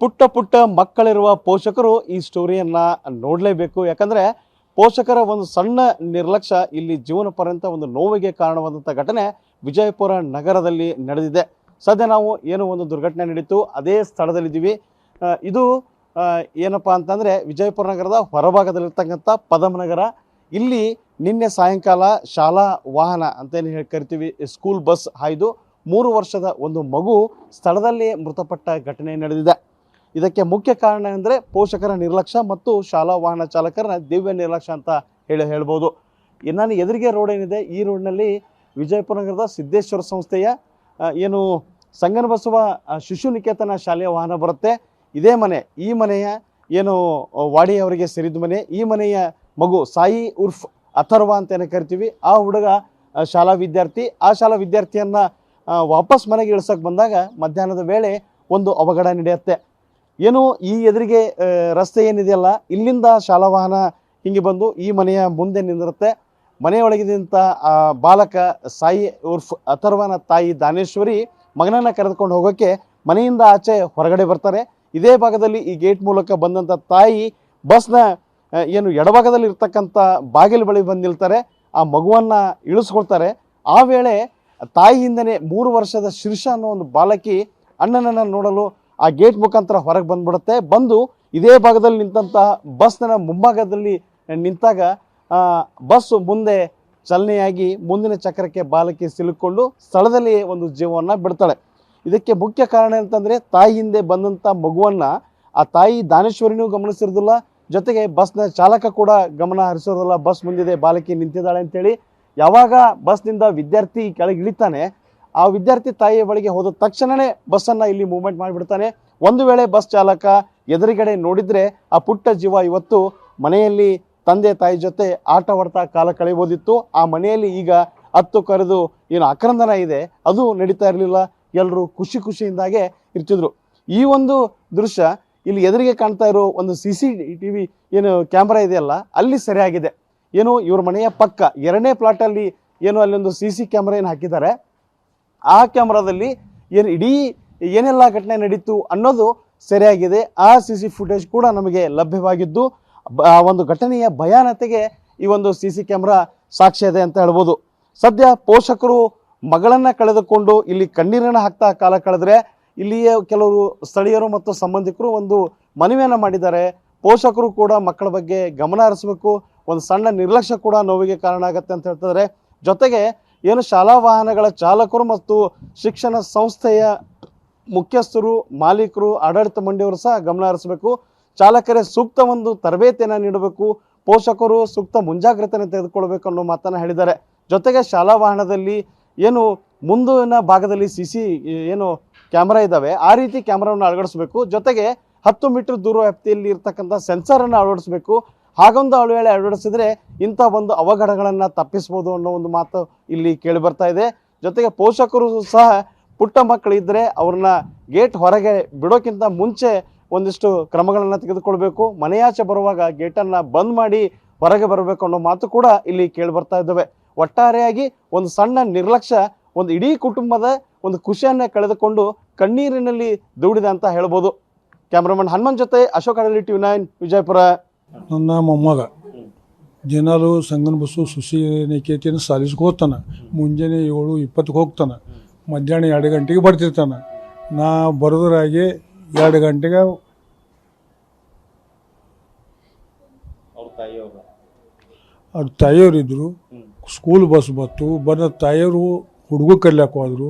ಪುಟ್ಟ ಪುಟ್ಟ ಮಕ್ಕಳಿರುವ ಪೋಷಕರು ಈ ಸ್ಟೋರಿಯನ್ನ ನೋಡಲೇಬೇಕು. ಯಾಕಂದ್ರೆ ಪೋಷಕರ ಒಂದು ಸಣ್ಣ ನಿರ್ಲಕ್ಷ್ಯ ಇಲ್ಲಿ ಜೀವನ ಪರ್ಯಂತ ಒಂದು ನೋವಿಗೆ ಕಾರಣವಾದಂಥ ಘಟನೆ ವಿಜಯಪುರ ನಗರದಲ್ಲಿ ನಡೆದಿದೆ. ಸದ್ಯ ನಾವು ಏನು ಒಂದು ದುರ್ಘಟನೆ ನಡೀತು ಅದೇ ಸ್ಥಳದಲ್ಲಿದ್ದೀವಿ. ಇದು ಏನಪ್ಪ ಅಂತಂದರೆ ವಿಜಯಪುರ ನಗರದ ಹೊರಭಾಗದಲ್ಲಿರ್ತಕ್ಕಂಥ ಪದಮನಗರ. ಇಲ್ಲಿ ನಿನ್ನೆ ಸಾಯಂಕಾಲ ಶಾಲಾ ವಾಹನ ಅಂತೇನು ಹೇಳಿ ಕರಿತೀವಿ, ಸ್ಕೂಲ್ ಬಸ್ ಹಾಯ್ದು 3 ವರ್ಷದ ಒಂದು ಮಗು ಸ್ಥಳದಲ್ಲಿ ಮೃತಪಟ್ಟ ಘಟನೆ ನಡೆದಿದೆ. ಇದಕ್ಕೆ ಮುಖ್ಯ ಕಾರಣ ಅಂದರೆ ಪೋಷಕರ ನಿರ್ಲಕ್ಷ್ಯ ಮತ್ತು ಶಾಲಾ ವಾಹನ ಚಾಲಕರ ದಿವ್ಯ ನಿರ್ಲಕ್ಷ್ಯ ಅಂತ ಹೇಳ್ಬೋದು. ನಾನು ಎದುರಿಗೆ ರೋಡ್ ಏನಿದೆ, ಈ ರೋಡ್ನಲ್ಲಿ ವಿಜಯಪುರ ನಗರದ ಸಿದ್ದೇಶ್ವರ ಸಂಸ್ಥೆಯ ಏನು ಸಂಗನಬಸವ ಶಿಶು ನಿಕೇತನ ಶಾಲೆಯ ವಾಹನ ಬರುತ್ತೆ. ಇದೇ ಮನೆ, ಈ ಮನೆಯ ಏನು ವಾಡಿಯವರಿಗೆ ಸೇರಿದ ಮನೆ. ಈ ಮನೆಯ ಮಗು ಸಾಯಿ ಉರ್ಫ್ ಅಥರ್ವ ಅಂತೇನೆ ಕರಿತೀವಿ. ಆ ಹುಡುಗ ಶಾಲಾ ವಿದ್ಯಾರ್ಥಿ. ಆ ಶಾಲಾ ವಿದ್ಯಾರ್ಥಿಯನ್ನು ವಾಪಸ್ ಮನೆಗೆ ಇಳಿಸೋಕೆ ಬಂದಾಗ ಮಧ್ಯಾಹ್ನದ ವೇಳೆ ಒಂದು ಅವಘಡ ನಡೆಯುತ್ತೆ. ಏನು ಈ ಎದುರಿಗೆ ರಸ್ತೆ ಏನಿದೆಯಲ್ಲ, ಇಲ್ಲಿಂದ ಶಾಲಾ ವಾಹನ ಹಿಂಗೆ ಬಂದು ಈ ಮನೆಯ ಮುಂದೆ ನಿಂದಿರುತ್ತೆ. ಮನೆಯೊಳಗಿದಂಥ ಬಾಲಕ ಸಾಯಿ ಉರ್ಫ್ ಅಥರ್ವನ ತಾಯಿ ದಾನೇಶ್ವರಿ ಮಗನನ್ನು ಕರೆದುಕೊಂಡು ಹೋಗೋಕ್ಕೆ ಮನೆಯಿಂದ ಆಚೆ ಹೊರಗಡೆ ಬರ್ತಾರೆ. ಇದೇ ಭಾಗದಲ್ಲಿ ಈ ಗೇಟ್ ಮೂಲಕ ಬಂದಂಥ ತಾಯಿ ಬಸ್ನ ಏನು ಎಡಭಾಗದಲ್ಲಿ ಇರ್ತಕ್ಕಂಥ ಬಾಗಿಲು ಬಳಿ ಬಂದು ನಿಲ್ತಾರೆ. ಆ ಮಗುವನ್ನು ಇಳಿಸ್ಕೊಳ್ತಾರೆ. ಆ ವೇಳೆ ತಾಯಿಯಿಂದನೇ 3 ವರ್ಷದ ಶಿರ್ಷ ಅನ್ನೋ ಒಂದು ಬಾಲಕಿ ಅಣ್ಣನನ್ನು ನೋಡಲು ಆ ಗೇಟ್ ಮುಖಾಂತರ ಹೊರಗೆ ಬಂದ್ಬಿಡುತ್ತೆ. ಬಂದು ಇದೇ ಭಾಗದಲ್ಲಿ ನಿಂತಹ ಬಸ್ನ ಮುಂಭಾಗದಲ್ಲಿ ನಿಂತಾಗ ಬಸ್ ಮುಂದೆ ಚಲನೆಯಾಗಿ ಮುಂದಿನ ಚಕ್ರಕ್ಕೆ ಬಾಲಕಿ ಸಿಲುಕೊಂಡು ಸ್ಥಳದಲ್ಲಿ ಒಂದು ಜೀವವನ್ನು ಬಿಡ್ತಾಳೆ. ಇದಕ್ಕೆ ಮುಖ್ಯ ಕಾರಣ ಅಂತಂದರೆ ತಾಯಿ ಹಿಂದೆ ಬಂದಂಥ ಮಗುವನ್ನು ಆ ತಾಯಿ ದಾನೇಶ್ವರಿನೂ ಗಮನಿಸಿರೋದಿಲ್ಲ, ಜೊತೆಗೆ ಬಸ್ನ ಚಾಲಕ ಕೂಡ ಗಮನ ಹರಿಸೋದಿಲ್ಲ. ಬಸ್ ಮುಂದಿದೆ, ಬಾಲಕಿ ನಿಂತಿದ್ದಾಳೆ ಅಂತೇಳಿ. ಯಾವಾಗ ಬಸ್ನಿಂದ ವಿದ್ಯಾರ್ಥಿ ಕೆಳಗೆ ಇಳಿತಾನೆ, ಆ ವಿದ್ಯಾರ್ಥಿ ತಾಯಿಯ ಬಳಿಗೆ ಹೋದ ತಕ್ಷಣವೇ ಬಸ್ಸನ್ನು ಇಲ್ಲಿ ಮೂವ್ಮೆಂಟ್ ಮಾಡಿಬಿಡ್ತಾನೆ. ಒಂದು ವೇಳೆ ಬಸ್ ಚಾಲಕ ಎದುರುಗಡೆ ನೋಡಿದರೆ ಆ ಪುಟ್ಟ ಜೀವ ಇವತ್ತು ಮನೆಯಲ್ಲಿ ತಂದೆ ತಾಯಿ ಜೊತೆ ಆಟವಾಡ್ತಾ ಕಾಲ ಕಳೆಯಬಹುದಿತ್ತು. ಆ ಮನೆಯಲ್ಲಿ ಈಗ ಹತ್ತು ಕರೆದು ಏನು ಆಕ್ರಂದನ ಇದೆ ಅದು ನಡೀತಾ ಇರಲಿಲ್ಲ. ಎಲ್ಲರೂ ಖುಷಿಯಿಂದಾಗೆ ಇರ್ತಿದ್ರು. ಈ ಒಂದು ದೃಶ್ಯ ಇಲ್ಲಿ ಎದುರಿಗೆ ಕಾಣ್ತಾ ಇರೋ ಒಂದು CCTV ಏನು ಕ್ಯಾಮ್ರಾ ಇದೆಯಲ್ಲ, ಅಲ್ಲಿ ಸರಿಯಾಗಿದೆ. ಏನು ಇವ್ರ ಮನೆಯ ಪಕ್ಕ 2ನೇ ಪ್ಲಾಟಲ್ಲಿ ಏನು ಅಲ್ಲೊಂದು CC ಕ್ಯಾಮ್ರಾ ಏನು ಹಾಕಿದ್ದಾರೆ. ಆ ಕ್ಯಾಮ್ರಾದಲ್ಲಿ ಏನು ಇಡೀ ಏನೆಲ್ಲ ಘಟನೆ ನಡೀತು ಅನ್ನೋದು ಸರಿಯಾಗಿದೆ. ಆ CC ಫುಟೇಜ್ ಕೂಡ ನಮಗೆ ಲಭ್ಯವಾಗಿದ್ದು ಆ ಒಂದು ಘಟನೆಯ ಭಯಾನತೆಗೆ ಈ ಒಂದು CC ಕ್ಯಾಮ್ರಾ ಸಾಕ್ಷಿ ಇದೆ ಅಂತ ಹೇಳ್ಬೋದು. ಸದ್ಯ ಪೋಷಕರು ಮಗಳನ್ನು ಕಳೆದುಕೊಂಡು ಇಲ್ಲಿ ಕಣ್ಣೀರನ್ನು ಹಾಕ್ತಾ ಕಾಲ ಕಳೆದ್ರೆ ಇಲ್ಲಿಯ ಕೆಲವರು ಸ್ಥಳೀಯರು ಮತ್ತು ಸಂಬಂಧಿಕರು ಒಂದು ಮನವಿಯನ್ನು ಮಾಡಿದ್ದಾರೆ. ಪೋಷಕರು ಕೂಡ ಮಕ್ಕಳ ಬಗ್ಗೆ ಗಮನ ಹರಿಸಬೇಕು. ಒಂದು ಸಣ್ಣ ನಿರ್ಲಕ್ಷ್ಯ ಕೂಡ ನೋವಿಗೆ ಕಾರಣ ಆಗುತ್ತೆ ಅಂತ ಹೇಳ್ತಿದ್ದಾರೆ. ಜೊತೆಗೆ ಏನು ಶಾಲಾ ವಾಹನಗಳ ಚಾಲಕರು ಮತ್ತು ಶಿಕ್ಷಣ ಸಂಸ್ಥೆಯ ಮುಖ್ಯಸ್ಥರು, ಮಾಲೀಕರು, ಆಡಳಿತ ಮಂಡಳಿಯವರು ಸಹ ಗಮನ ಹರಿಸಬೇಕು. ಚಾಲಕರೇ ಸೂಕ್ತ ಒಂದು ತರಬೇತಿಯನ್ನು ನೀಡಬೇಕು, ಪೋಷಕರು ಸೂಕ್ತ ಮುಂಜಾಗ್ರತೆಯನ್ನು ತೆಗೆದುಕೊಳ್ಬೇಕು ಅನ್ನೋ ಮಾತನ್ನು ಹೇಳಿದ್ದಾರೆ. ಜೊತೆಗೆ ಶಾಲಾ ವಾಹನದಲ್ಲಿ ಏನು ಮುಂದಿನ ಭಾಗದಲ್ಲಿ ಏನು ಕ್ಯಾಮ್ರಾ ಇದ್ದಾವೆ ಆ ರೀತಿ ಕ್ಯಾಮ್ರಾವನ್ನು ಅಳವಡಿಸಬೇಕು. ಜೊತೆಗೆ 10 ಮೀಟರ್ ದೂರ ವ್ಯಾಪ್ತಿಯಲ್ಲಿ ಇರ್ತಕ್ಕಂಥ ಸೆನ್ಸರನ್ನು ಅಳವಡಿಸಬೇಕು. ಹಾಗೊಂದು ವೇಳೆ ಅಳವಡಿಸಿದ್ರೆ ಇಂಥ ಒಂದು ಅವಘಡಗಳನ್ನು ತಪ್ಪಿಸ್ಬೋದು ಅನ್ನೋ ಒಂದು ಮಾತು ಇಲ್ಲಿ ಕೇಳಿ ಬರ್ತಾ ಇದೆ. ಜೊತೆಗೆ ಪೋಷಕರು ಸಹ ಪುಟ್ಟ ಮಕ್ಕಳಿದ್ದರೆ ಅವ್ರನ್ನ ಗೇಟ್ ಹೊರಗೆ ಬಿಡೋಕ್ಕಿಂತ ಮುಂಚೆ ಒಂದಿಷ್ಟು ಕ್ರಮಗಳನ್ನು ತೆಗೆದುಕೊಳ್ಬೇಕು. ಮನೆಯಾಚೆ ಬರುವಾಗ ಗೇಟನ್ನು ಬಂದ್ ಮಾಡಿ ಹೊರಗೆ ಬರಬೇಕು ಅನ್ನೋ ಮಾತು ಕೂಡ ಇಲ್ಲಿ ಕೇಳಿ ಬರ್ತಾ ಇದ್ದಾವೆ. ಒಟ್ಟಾರೆಯಾಗಿ ಒಂದು ಸಣ್ಣ ನಿರ್ಲಕ್ಷ್ಯ ಒಂದು ಇಡೀ ಕುಟುಂಬದ ಒಂದು ಖುಷಿಯನ್ನೇ ಕಳೆದುಕೊಂಡು ಕಣ್ಣೀರಿನಲ್ಲಿ ದೂಡಿದೆ ಅಂತ ಹೇಳ್ಬೋದು. ಕ್ಯಾಮ್ರಾಮನ್ ಹನುಮಂತ್ ಜೊತೆ ಅಶೋಕ್ ಅಡಲಿ, TV9 ವಿಜಯಪುರ. ನನ್ನ ಮೊಮ್ಮಗ ದಿನಾಲು ಸಂಗನ ಬಸ್ಸು ಸುಶಿ ನಿಕೇತನ ಸಾಲಿಸ್ಗೆ ಹೋಗ್ತಾನೆ. ಮುಂಜಾನೆ 7:20 ಹೋಗ್ತಾನೆ, ಮಧ್ಯಾಹ್ನ 2 ಗಂಟೆಗೆ ಬರ್ತಿರ್ತಾನೆ. ನಾ ಬರೋದ್ರಾಗೆ 2 ಗಂಟೆಗೆ ಅವ್ರ ತಾಯಿಯವ್ರು ಇದ್ದರು. ಸ್ಕೂಲ್ ಬಸ್ ಬರೋ ತಾಯಿಯವರು ಹುಡುಗ ಕರ್ಲಿಕ್ಕೆ ಹೋದ್ರು.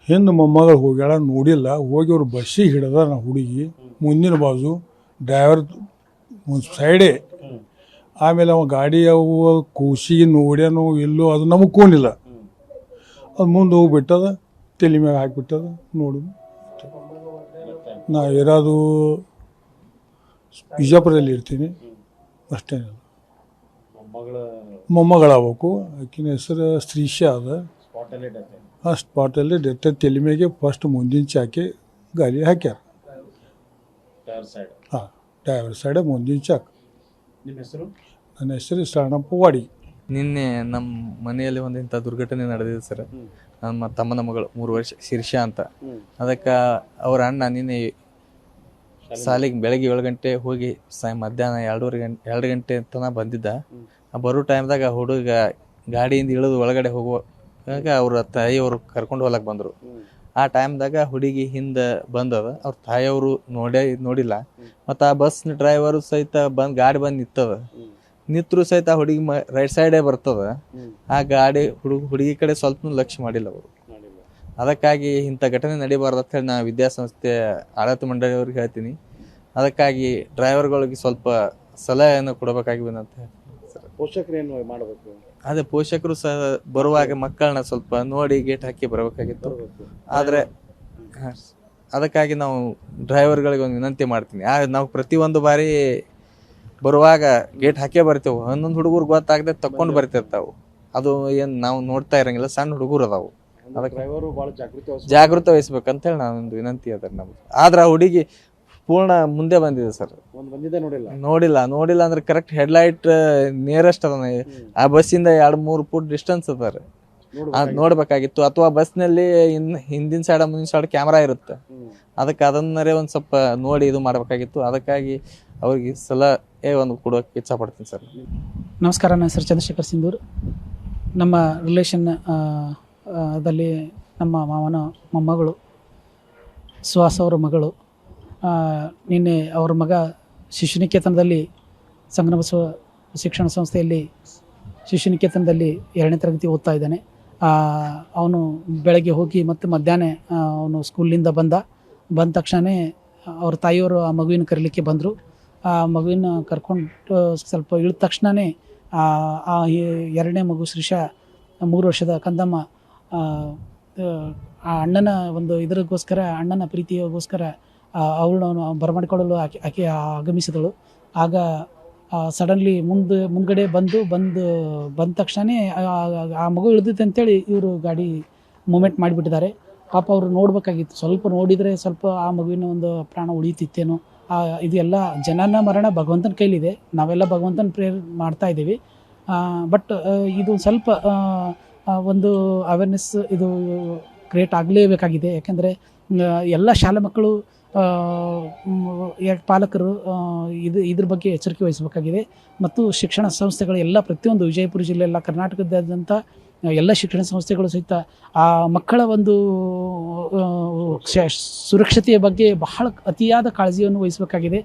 ಹಿಂದೆ ಮೊಮ್ಮಗಳು ಹೋಗ್ಯಾಳ, ನೋಡಿಲ್ಲ. ಹೋಗಿ ಅವ್ರು ಬಸ್ಸಿಗೆ ಹಿಡ್ದ ನಾ ಹುಡುಗಿ ಮುಂದಿನ ಬಾಜು ಡ್ರೈವರ್ ಒಂದು ಸೈಡೇ. ಆಮೇಲೆ ಅವ ಗಾಡಿ ಅವು ಕೂಸಿಗೆ ನೋಡ್ಯಾನೋ ಇಲ್ಲೋ ಅದು ನಮಗೆ ಕೋನಿಲ್ಲ. ಅದು ಮುಂದೆ ಹೋಗ್ಬಿಟ್ಟದ, ತಲೆ ಮ್ಯಾಗ ಹಾಕಿಬಿಟ್ಟದ. ನೋಡಿ ನಾ ಇರೋದು ಬಿಜಾಪುರದಲ್ಲಿ ಇರ್ತೀನಿ ಅಷ್ಟೇ. ಮೊಮ್ಮಗಳಾಗಬೇಕು. ಆಕಿನ ಹೆಸರು ಶ್ರೀಶಾ ಅದ. ಆ ಸ್ಪಾಟಲ್ಲಿ ಡೆತ್. ತಲೆ ಮ್ಯಾಗೆ ಫಸ್ಟ್ ಮುಂದಿನ ಚಾಕೆ ಗಾಲಿ ಹಾಕ್ಯಾರ. ಹಾಂ, ಡ್ರೈವರ್ ಸೈಡ್ ಮುಂದಿನ ಚಾಕ್. ನನ್ನ ಹೆಸರು ಶರಣಪ್ಪ ವಾಡಿ. ನಿನ್ನೆ ನಮ್ಮ ಮನೆಯಲ್ಲಿ ಒಂದು ಇಂಥ ದುರ್ಘಟನೆ ನಡೆದಿದೆ ಸರ್. ನಮ್ಮ ತಮ್ಮನ ಮಗಳು 3 ವರ್ಷ ಶಿರ್ಷಾ ಅಂತ. ಅದಕ್ಕೆ ಅವ್ರ ಅಣ್ಣ ನಿನ್ನೆ ಸಾಲಿಗೆ ಬೆಳಗ್ಗೆ 7 ಗಂಟೆ ಹೋಗಿ ಮಧ್ಯಾಹ್ನ 2 ಗಂಟೆ ತನಕ ಬಂದಿದ್ದ. ಬರೋ ಟೈಮ್ದಾಗ ಹುಡುಗ ಗಾಡಿಯಿಂದ ಇಳಿದು ಒಳಗಡೆ ಹೋಗುವಾಗ ಅವ್ರ ತಾಯಿಯವರು ಕರ್ಕೊಂಡು ಹೋಗ್ಲಕ್ಕೆ ಬಂದರು. ಆ ಟೈಮ್ದಾಗ ಹುಡುಗಿ ಹಿಂದೆ ಬಂದದ. ಅವ್ರ ತಾಯಿಯವರು ನೋಡಿಲ್ಲ. ಮತ್ತು ಆ ಬಸ್ ಡ್ರೈವರು ಸಹಿತ ಗಾಡಿ ಬಂದು ನಿತ್ತರು ಸಹಿತ ಹುಡುಗಿ ರೈಟ್ ಸೈಡೇ ಬರ್ತದ. ಆ ಗಾಡಿ ಹುಡುಗಿ ಕಡೆ ಸ್ವಲ್ಪ ಲಕ್ಷ್ಯ ಮಾಡಿಲ್ಲ ಅವರು. ಅದಕ್ಕಾಗಿ ಇಂಥ ಘಟನೆ ನಡೀಬಾರ್ದು ಅಂತ ಹೇಳಿ ನಾ ವಿದ್ಯಾಸಂಸ್ಥೆ ಆಡಳಿತ ಮಂಡಳಿಯವ್ರಿಗೆ ಹೇಳ್ತೀನಿ. ಅದಕ್ಕಾಗಿ ಡ್ರೈವರ್ಗಳಿಗೆ ಸ್ವಲ್ಪ ಸಲಹೆಯನ್ನು ಕೊಡಬೇಕಾಗಿ ಬಂದಂತ ಹೇಳ್ತೀನಿ. ಪೋಷಕರು ಏನು ಮಾಡಬೇಕು? ಅದೇ ಪೋಷಕರು ಸಹ ಬರುವಾಗ ಮಕ್ಕಳನ್ನ ಸ್ವಲ್ಪ ನೋಡಿ ಗೇಟ್ ಹಾಕಿ ಬರಬೇಕಾಗಿತ್ತು. ಆದರೆ ಅದಕ್ಕಾಗಿ ನಾವು ಡ್ರೈವರ್ಗಳಿಗೆ ಒಂದು ವಿನಂತಿ ಮಾಡ್ತೀನಿ. ನಾವು ಪ್ರತಿಯೊಂದು ಬಾರಿ ಬರುವಾಗ ಗೇಟ್ ಹಾಕೇ ಬರ್ತೇವೆ. ಒಂದೊಂದು ಹುಡುಗರು ಗೊತ್ತಾಗದೆ ತಕ್ಕೊಂಡು ಬರ್ತಿರ್ತಾವೆ. ಅದು ಏನು ನಾವು ನೋಡ್ತಾ ಇರಂಗಿಲ್ಲ. ಸಣ್ಣ ಹುಡುಗರು ಅದಾವು. ಅದಕ್ಕೆ ಡ್ರೈವರು ಭಾಳ ಜಾಗೃತಿ ವಹಿಸ್ಬೇಕಂತೇಳಿ ನಾವೊಂದು ವಿನಂತಿ ಅದ ನಮ್ದು. ಆದ್ರೆ ಆ ಹುಡುಗಿ ಪೂರ್ಣ ಮುಂದೆ ಬಂದಿದೆ ಸರ್. ನೋಡಿಲ್ಲ ಅಂದ್ರೆ ಕರೆಕ್ಟ್ ಹೆಡ್ಲೈಟ್ ನಿಯರೆಸ್ಟ್ ಅದ. ಆ ಬಸ್ಸಿಂದ 2-3 ಫುಟ್ ಡಿಸ್ಟೆನ್ಸ್ ಅದಾರೆ. ಅದ್ ನೋಡ್ಬೇಕಾಗಿತ್ತು. ಅಥವಾ ಬಸ್ನಲ್ಲಿ ಹಿಂದಿನ ಸೈಡ್ ಮುಂದಿನ ಸೈಡ್ ಕ್ಯಾಮ್ರಾ ಇರುತ್ತೆ. ಅದಕ್ಕೆ ಅದನ್ನರೇ ಒಂದು ಸ್ವಲ್ಪ ನೋಡಿ ಇದು ಮಾಡ್ಬೇಕಾಗಿತ್ತು. ಅದಕ್ಕಾಗಿ ಅವ್ರಿಗೆ ಸಲಹೆ ಒಂದು ಕೊಡೋಕೆ ಇಚ್ಛೆ ಪಡ್ತೀನಿ ಸರ್. ನಮಸ್ಕಾರ, ನನ್ನ ಹೆಸರು ಚಂದ್ರಶೇಖರ್ ಸಿಂಧೂರ್. ನಮ್ಮ ರಿಲೇಷನ್ ದಲ್ಲಿ ನಮ್ಮ ಮಾವನ ಮೊಮ್ಮಗಳು ಸುಹಾಸ್ ಅವರ ಮಗಳು ನಿನ್ನೆ ಅವ್ರ ಮಗ ಶಿಶುನಿಕೇತನದಲ್ಲಿ ಸಂಗನಬಸವ ಶಿಕ್ಷಣ ಸಂಸ್ಥೆಯಲ್ಲಿ ಶಿಶುನಿಕೇತನದಲ್ಲಿ 2ನೇ ತರಗತಿ ಓದ್ತಾ ಇದ್ದಾನೆ. ಅವನು ಬೆಳಗ್ಗೆ ಹೋಗಿ ಮತ್ತು ಮಧ್ಯಾಹ್ನ ಅವನು ಸ್ಕೂಲಿಂದ ಬಂದ ತಕ್ಷಣ ಅವ್ರ ತಾಯಿಯವರು ಆ ಮಗುವಿನ ಕರೀಲಿಕ್ಕೆ ಬಂದರು. ಆ ಮಗುವಿನ ಕರ್ಕೊಂಡು ಸ್ವಲ್ಪ ಇಳಿದ ತಕ್ಷಣವೇ ಆ 2ನೇ ಮಗು ಶ್ರೀಶಾ 3 ವರ್ಷದ ಕಂದಮ್ಮ ಆ ಅಣ್ಣನ ಒಂದು ಇದರಿಗೋಸ್ಕರ, ಅಣ್ಣನ ಪ್ರೀತಿಗೋಸ್ಕರ ಅವಳನ್ನು ಬರಮಾಡಿಕೊಳ್ಳಲು ಆಕೆ ಆಗಮಿಸಿದಳು. ಆಗ ಸಡನ್ಲಿ ಮುಂದ್ಗಡೆ ಬಂದ ತಕ್ಷಣ ಆ ಮಗು ಇಳಿದಿತ್ತು ಅಂತೇಳಿ ಇವರು ಗಾಡಿ ಮೂಮೆಂಟ್ ಮಾಡಿಬಿಟ್ಟಿದ್ದಾರೆ. ಪಾಪ ಅವರು ನೋಡ್ಬೇಕಾಗಿತ್ತು. ಸ್ವಲ್ಪ ನೋಡಿದರೆ ಸ್ವಲ್ಪ ಆ ಮಗುವಿನ ಒಂದು ಪ್ರಾಣ ಉಳಿಯುತ್ತಿತ್ತೇನೋ. ಇದು ಎಲ್ಲ ಜನನ ಮರಣ ಭಗವಂತನ ಕೈಲಿದೆ. ನಾವೆಲ್ಲ ಭಗವಂತನ ಪ್ರೇಯರ್ ಮಾಡ್ತಾ ಇದ್ದೀವಿ. ಬಟ್ ಇದು ಸ್ವಲ್ಪ ಒಂದು ಅವೇರ್ನೆಸ್ ಇದು ಕ್ರಿಯೇಟ್ ಆಗಲೇಬೇಕಾಗಿದೆ. ಯಾಕೆಂದರೆ ಎಲ್ಲ ಶಾಲಾ ಮಕ್ಕಳು ಪಾಲಕರು ಇದ್ರ ಬಗ್ಗೆ ಎಚ್ಚರಿಕೆ ವಹಿಸಬೇಕಾಗಿದೆ. ಮತ್ತು ಶಿಕ್ಷಣ ಸಂಸ್ಥೆಗಳು ಎಲ್ಲ ಪ್ರತಿಯೊಂದು ವಿಜಯಪುರ ಜಿಲ್ಲೆ ಎಲ್ಲ ಕರ್ನಾಟಕದಾದ್ಯಂತ ಎಲ್ಲ ಶಿಕ್ಷಣ ಸಂಸ್ಥೆಗಳು ಸಹಿತ ಆ ಮಕ್ಕಳ ಒಂದು ಸುರಕ್ಷತೆಯ ಬಗ್ಗೆ ಬಹಳ ಅತಿಯಾದ ಕಾಳಜಿಯನ್ನು ವಹಿಸಬೇಕಾಗಿದೆ.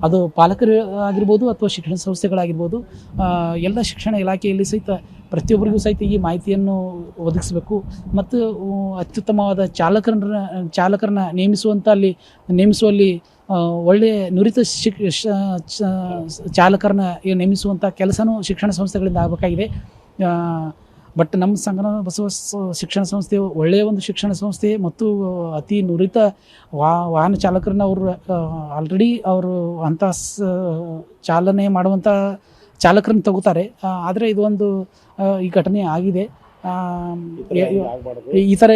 ಅದು ಪಾಲಕರು ಆಗಿರ್ಬೋದು ಅಥವಾ ಶಿಕ್ಷಣ ಸಂಸ್ಥೆಗಳಾಗಿರ್ಬೋದು. ಎಲ್ಲ ಶಿಕ್ಷಣ ಇಲಾಖೆಯಲ್ಲಿ ಸಹಿತ ಪ್ರತಿಯೊಬ್ಬರಿಗೂ ಸಹಿತ ಈ ಮಾಹಿತಿಯನ್ನು ಒದಗಿಸಬೇಕು. ಮತ್ತು ಅತ್ಯುತ್ತಮವಾದ ಚಾಲಕರನ್ನ ನೇಮಿಸುವಲ್ಲಿ ಒಳ್ಳೆಯ ನುರಿತ ಚಾಲಕರನ್ನ ನೇಮಿಸುವಂಥ ಕೆಲಸನೂ ಶಿಕ್ಷಣ ಸಂಸ್ಥೆಗಳಿಂದ ಆಗಬೇಕಾಗಿದೆ. ಬಟ್ ನಮ್ಮ ಸಂಗಮ ಬಸವ ಶಿಕ್ಷಣ ಸಂಸ್ಥೆ ಒಳ್ಳೆಯ ಒಂದು ಶಿಕ್ಷಣ ಸಂಸ್ಥೆ ಮತ್ತು ಅತಿ ನುರಿತ ವಾಹನ ಚಾಲಕರನ್ನ ಅವರು ಆಲ್ರೆಡಿ ಅವರು ಅಂಥ ಚಾಲನೆ ಮಾಡುವಂಥ ಚಾಲಕರನ್ನ ತಗೋತಾರೆ. ಆದರೆ ಇದು ಒಂದು ಈ ಘಟನೆ ಆಗಿದೆ. ಈ ಥರ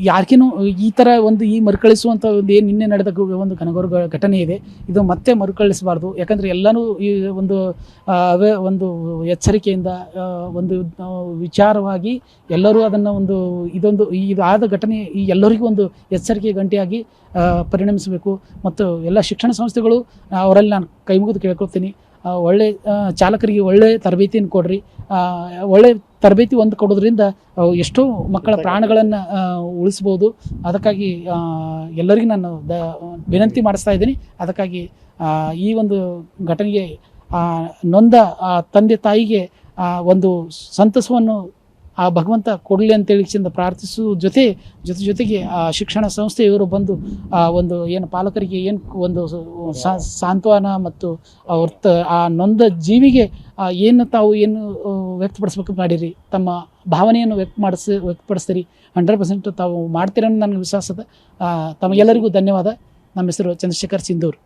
ಯಾರಿಗೇನು ಈ ಥರ ಒಂದು ಈ ಮರುಕಳಿಸುವಂಥ ಒಂದು ಏನು ನಿನ್ನೆ ನಡೆದ ಒಂದು ಘನಘೋರ ಘಟನೆ ಇದೆ, ಇದು ಮತ್ತೆ ಮರುಕಳಿಸಬಾರ್ದು. ಯಾಕಂದರೆ ಎಲ್ಲನೂ ಈ ಒಂದು ಎಚ್ಚರಿಕೆಯಿಂದ ಒಂದು ವಿಚಾರವಾಗಿ ಎಲ್ಲರೂ ಅದನ್ನು ಇದು ಆದ ಘಟನೆ ಈ ಎಲ್ಲರಿಗೂ ಒಂದು ಎಚ್ಚರಿಕೆ ಗಂಟೆಯಾಗಿ ಪರಿಣಮಿಸಬೇಕು. ಮತ್ತು ಎಲ್ಲ ಶಿಕ್ಷಣ ಸಂಸ್ಥೆಗಳು ಅವರಲ್ಲಿ ನಾನು ಕೈ ಮುಗಿದು ಕೇಳ್ಕೊಳ್ತೀನಿ, ಒಳ್ಳೆ ಚಾಲಕರಿಗೆ ಒಳ್ಳೆ ತರಬೇತಿಯನ್ನು ಕೊಡ್ರಿ. ಒಳ್ಳೆ ತರಬೇತಿ ಕೊಡೋದ್ರಿಂದ ಎಷ್ಟೋ ಮಕ್ಕಳ ಪ್ರಾಣಗಳನ್ನು ಉಳಿಸ್ಬೋದು. ಅದಕ್ಕಾಗಿ ಎಲ್ಲರಿಗೂ ನಾನು ವಿನಂತಿ ಮಾಡಿಸ್ತಾ ಇದ್ದೀನಿ. ಅದಕ್ಕಾಗಿ ಈ ಒಂದು ಘಟನೆಗೆ ನೊಂದ ತಂದೆ ತಾಯಿಗೆ ಒಂದು ಸಂತಸವನ್ನು ಆ ಭಗವಂತ ಕೊಡಲಿ ಅಂತೇಳಿ ಪ್ರಾರ್ಥಿಸುವ ಜೊತೆಗೆ ಆ ಶಿಕ್ಷಣ ಸಂಸ್ಥೆಯವರು ಬಂದು ಒಂದು ಏನು ಪಾಲಕರಿಗೆ ಏನು ಒಂದು ಸಾಂತ್ವನ ಮತ್ತು ಆ ನೊಂದ ಜೀವಿಗೆ ತಾವು ವ್ಯಕ್ತಪಡಿಸ್ಬೇಕು ಮಾಡಿರಿ, ತಮ್ಮ ಭಾವನೆಯನ್ನು ವ್ಯಕ್ತಪಡಿಸ್ತೀರಿ. 100% ತಾವು ಮಾಡ್ತೀರ ಅನ್ನೋ ನನಗೆ ವಿಶ್ವಾಸ ಅದ. ತಮಗೆಲ್ಲರಿಗೂ ಧನ್ಯವಾದ. ನಮ್ಮ ಹೆಸರು ಚಂದ್ರಶೇಖರ್ ಸಿಂಧೂರ್.